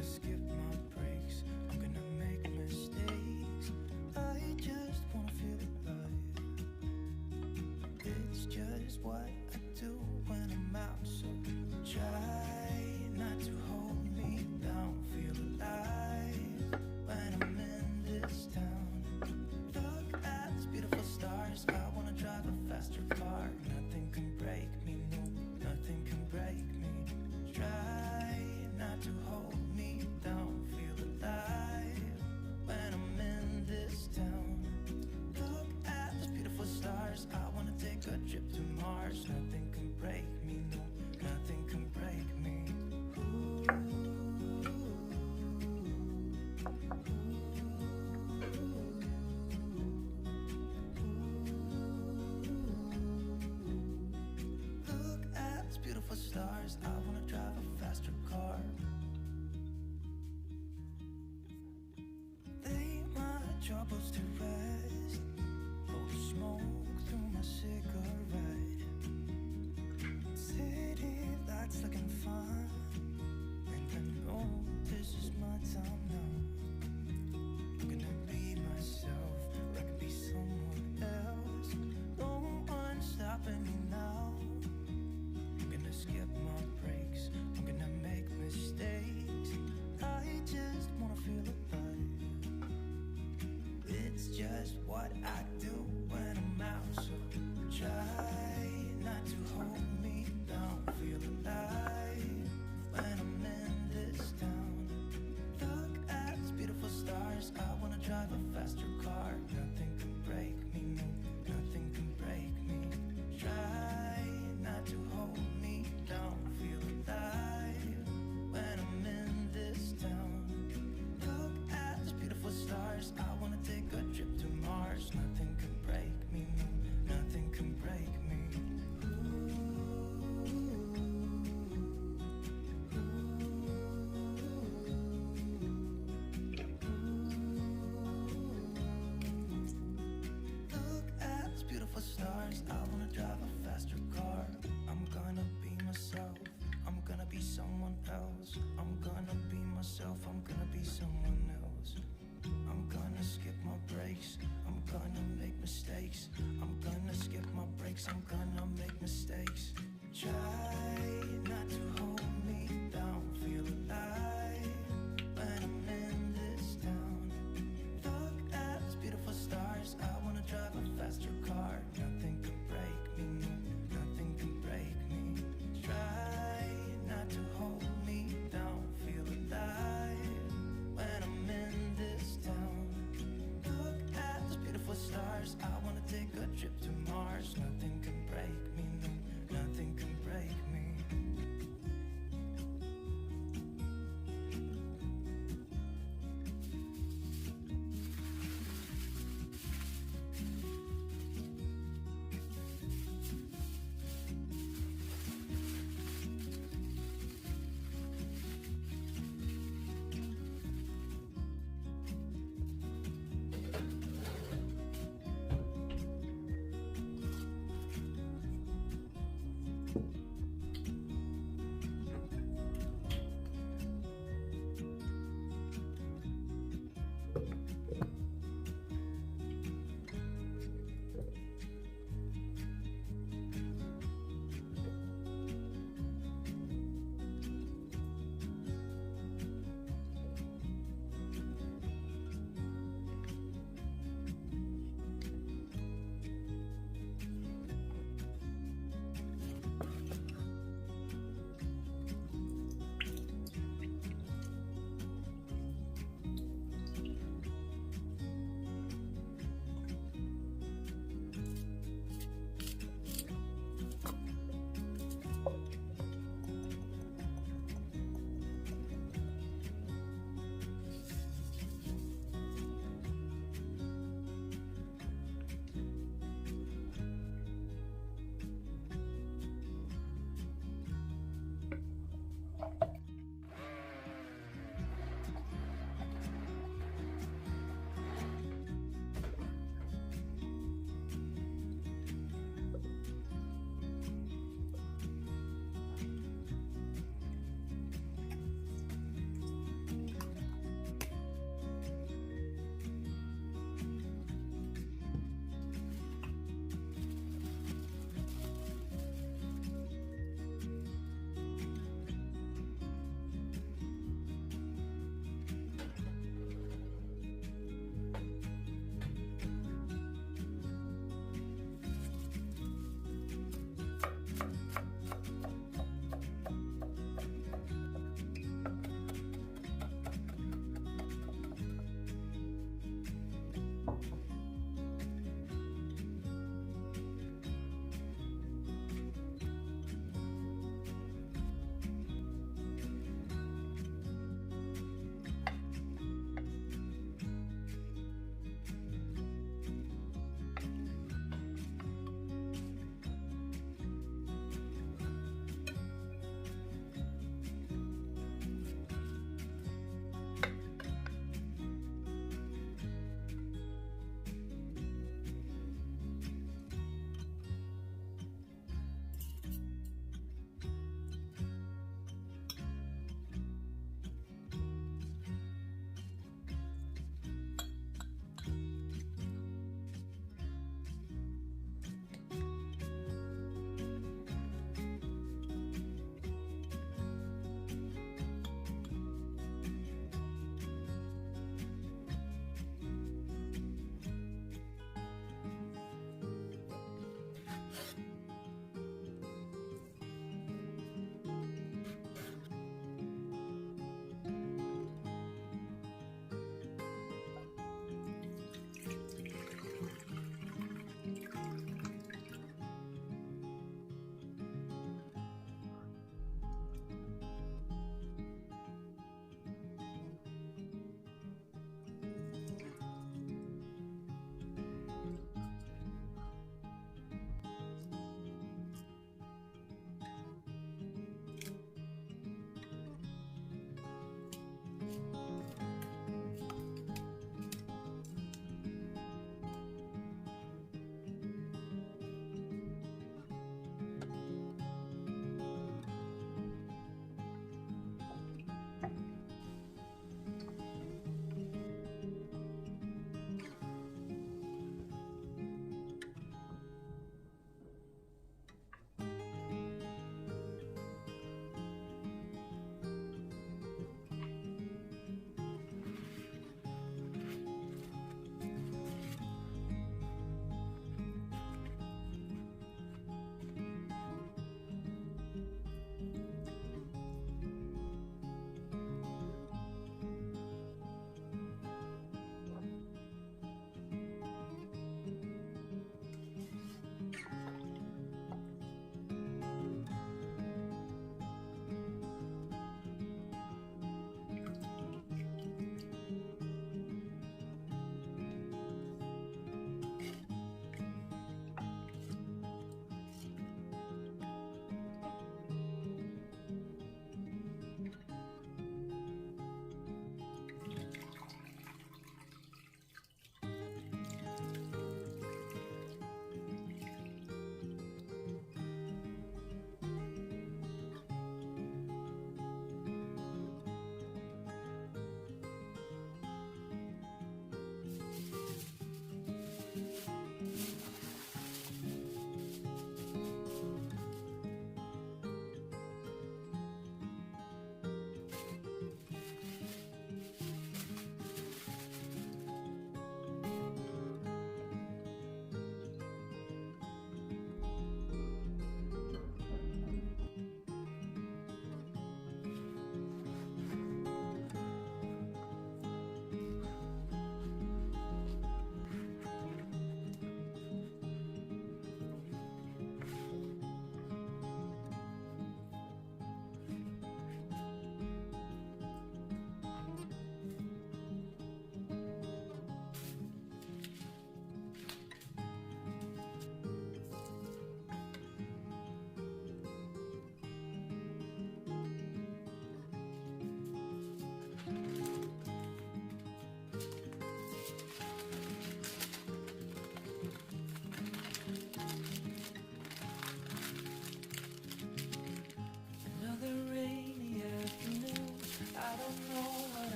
gonna skip my breaks, I'm gonna make mistakes. I just wanna feel alive. It's just what I do when I'm out, so try not to hold me down. Feel alive when I'm in this town. Look at these beautiful stars, I wanna drive a faster car. Nothing can break me, no, nothing can break me. Try not to hold me down. Feel alive when I'm in this town. Look at these beautiful stars, I wanna take a trip to Mars. Nothing can break me, no, nothing can break me. Look at these beautiful stars, I wanna drive a faster car. Lay my troubles to rest, blow the smoke through my cigarette. City lights looking fine, and I know this is my time now. I'm gonna be myself, or I can be someone else. No one's stopping me now. I'm gonna skip my breaks, I'm gonna make mistakes. I just wanna feel alive. It's just what I do when I'm out, so try not to hold me down. Feel alive when I'm in this town. Look at these beautiful stars, I wanna drive a faster car. Nothing can break me, no, nothing can break me. Try not to hold me down. Feel alive when I'm in this town. Look at these beautiful stars, I wanna take a trip to Mars. Nothing can break me, no, nothing can break me. Look at these beautiful stars, I wanna drive a faster car. I'm gonna be myself, I'm gonna be someone else. I'm gonna be myself, I'm gonna be someone else. I'm gonna skip my breaks, I'm gonna make mistakes. I'm gonna skip my breaks, I'm gonna make mistakes. Try not to hold me down. Feel alive when I'm in this town. Look at these beautiful stars, I wanna drive a faster car. Nothing can break me, no, nothing can break me. Try not to hold me down. Feel alive when I'm in this town. Look at these beautiful stars, I wanna take a trip to Mars. Nothing can break me, no, nothing can break me.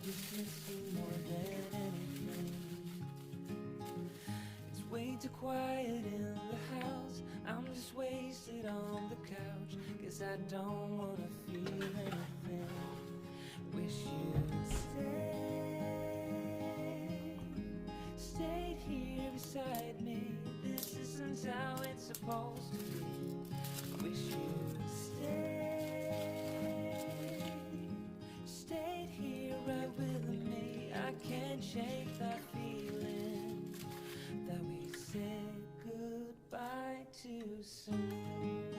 just miss you more than anything. It's way too quiet in the house. I'm just wasted on the couch. Guess I don't wanna feel anything. Wish you'd stayed here beside me. This isn't how it's supposed to be. Wish you'd stayed here right with me. I can't shake that feeling that we said goodbye too soon.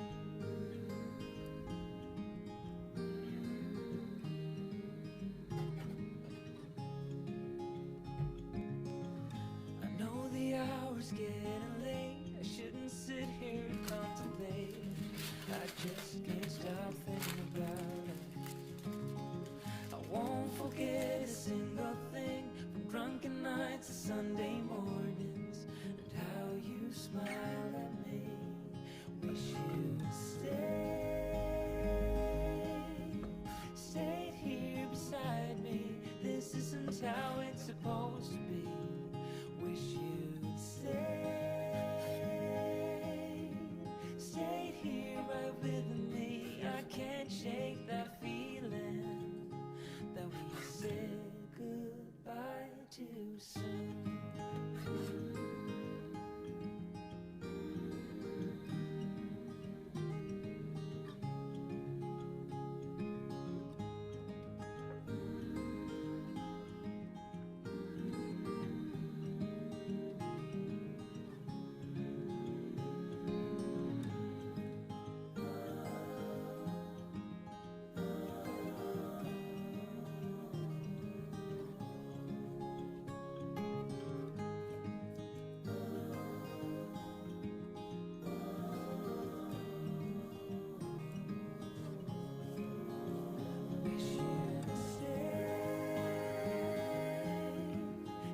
I know the hour's getting late. I shouldn't sit here and contemplate. I just can't stop thinking about it. I won't forget a single thing, from drunken nights to Sunday mornings, and how you smiled at me. Wish you'd stayed here beside me. This isn't how it's supposed to be. Wish you'd stayed here right with me. I can't shake that feeling that we said goodbye too soon.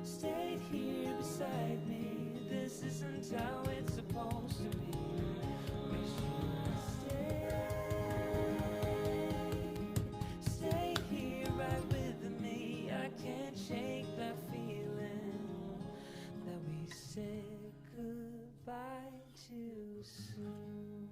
Stayed here beside me. This isn't how it's supposed to be. Wish you'd stayed here right with me. I can't shake that feeling that we said goodbye too soon.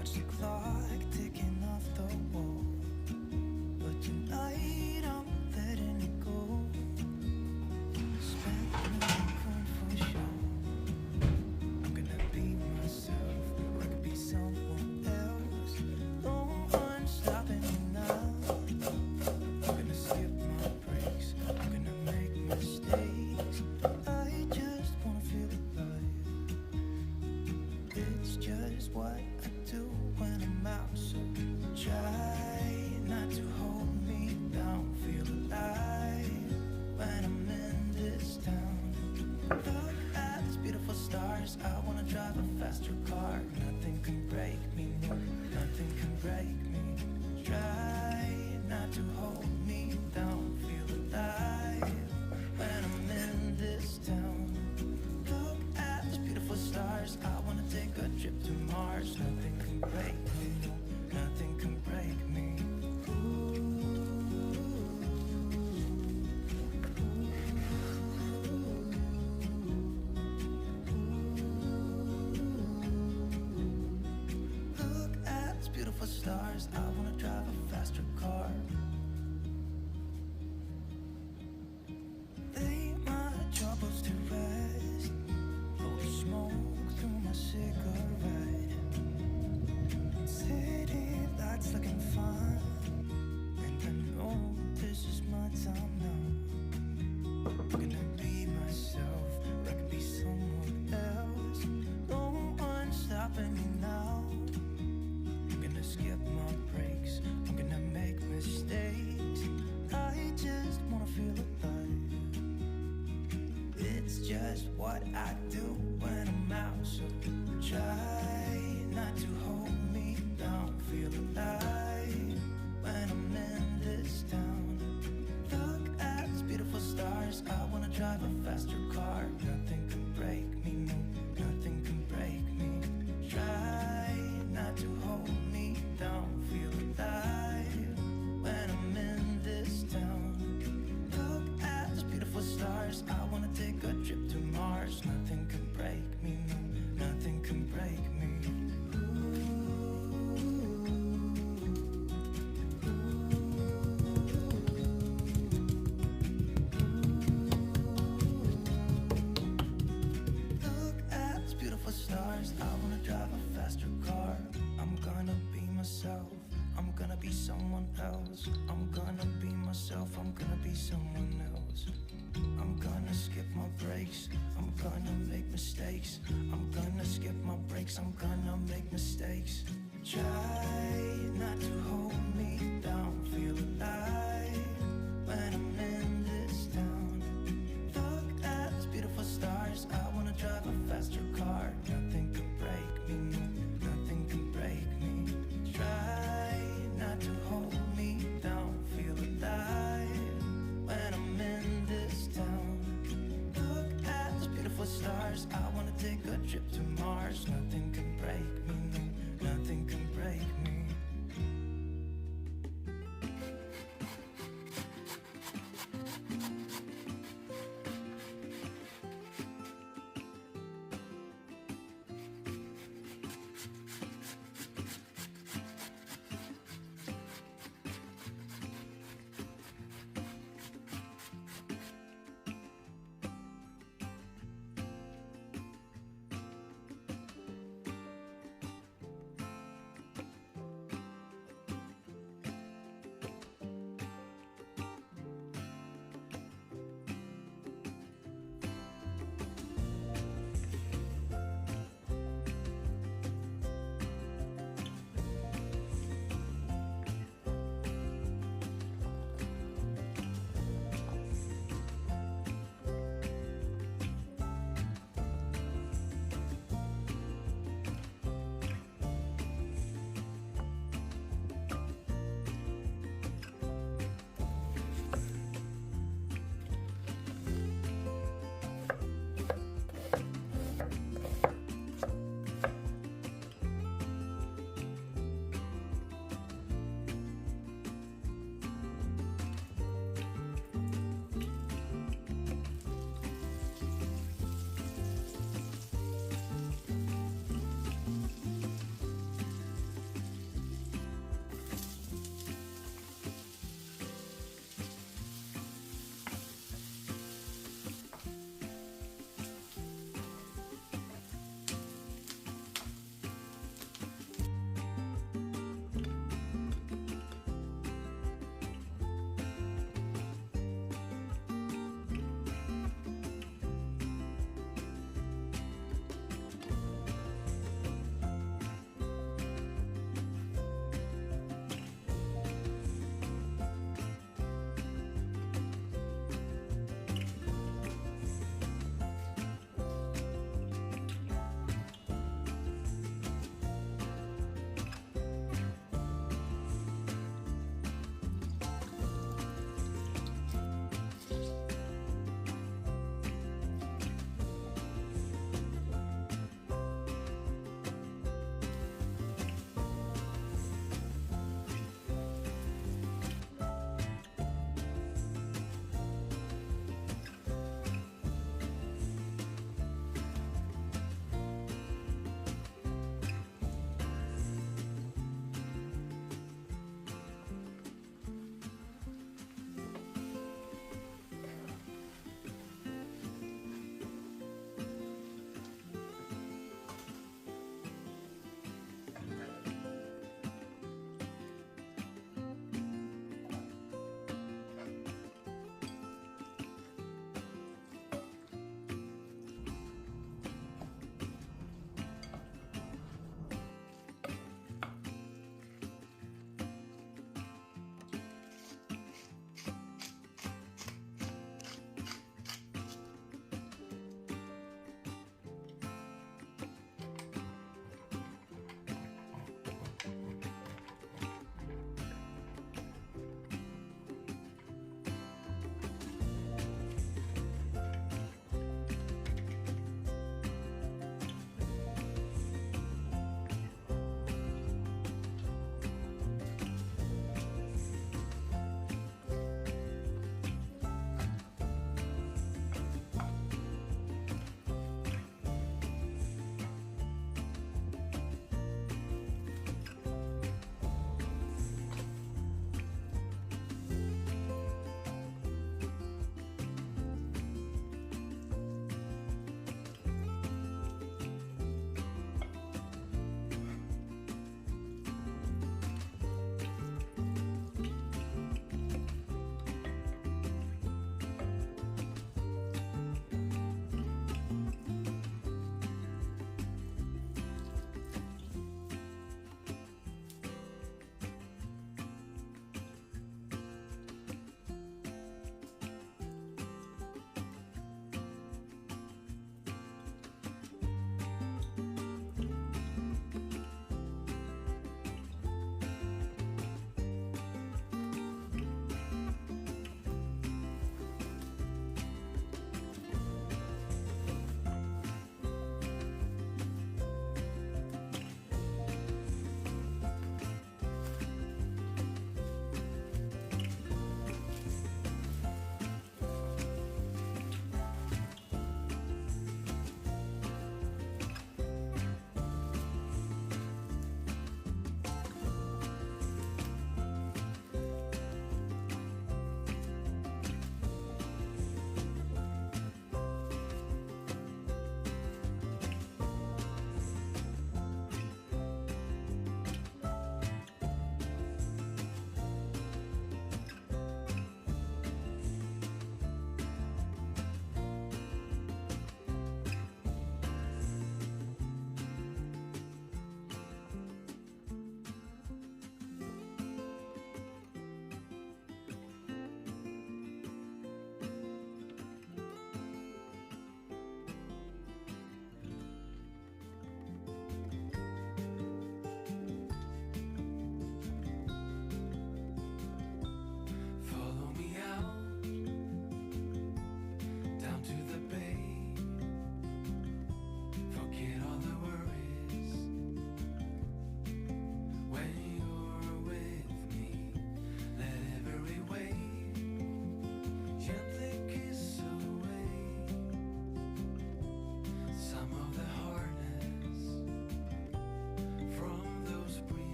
watch the clock ticking off the wall. But tonight I'm letting it go. Spent my coin for sure. I'm gonna be myself, I could be someone else. No one's stopping me now. I'm gonna skip my breaks, I'm gonna make mistakes. I just wanna feel alive. It's just what I do when I'm out, so try not to hold me down. Feel alive when I'm in this town. Look at these beautiful stars, I wanna drive a faster car. Nothing can break me, no, nothing can break me. Try not to hold me down. Feel alive when I'm in this town. Look at these beautiful stars, I wanna take a trip to Mars. Nothing can break me, no, nothing can break me. Look at these beautiful stars, I wanna drive a faster car. Lay my troubles to rest, blow the smoke through my cigarette. City lights looking fine, and I know this is my time now. I'm gonna be myself, I could be someone else. No one's stopping me now. I'm gonna skip my breaks, I'm gonna make mistakes. I just wanna feel alive. It's just what I do when I'm out, so try not to hold me down. Feel alive when I'm in this town. Look at these beautiful stars, I wanna drive a faster car. Nothing can break me, no, nothing can break me. Try not to hold me down. Feel alive when I'm in this town. Look at these beautiful stars, I wanna take a trip to Mars. Nothing can break me, no, nothing can break me. Look at these beautiful stars, I wanna drive a faster car. I'm gonna be myself, I'm gonna be someone else. I'm gonna be myself, I'm gonna be someone else. I'm gonna skip my breaks, I'm gonna make mistakes. I'm gonna skip my breaks, I'm gonna make mistakes.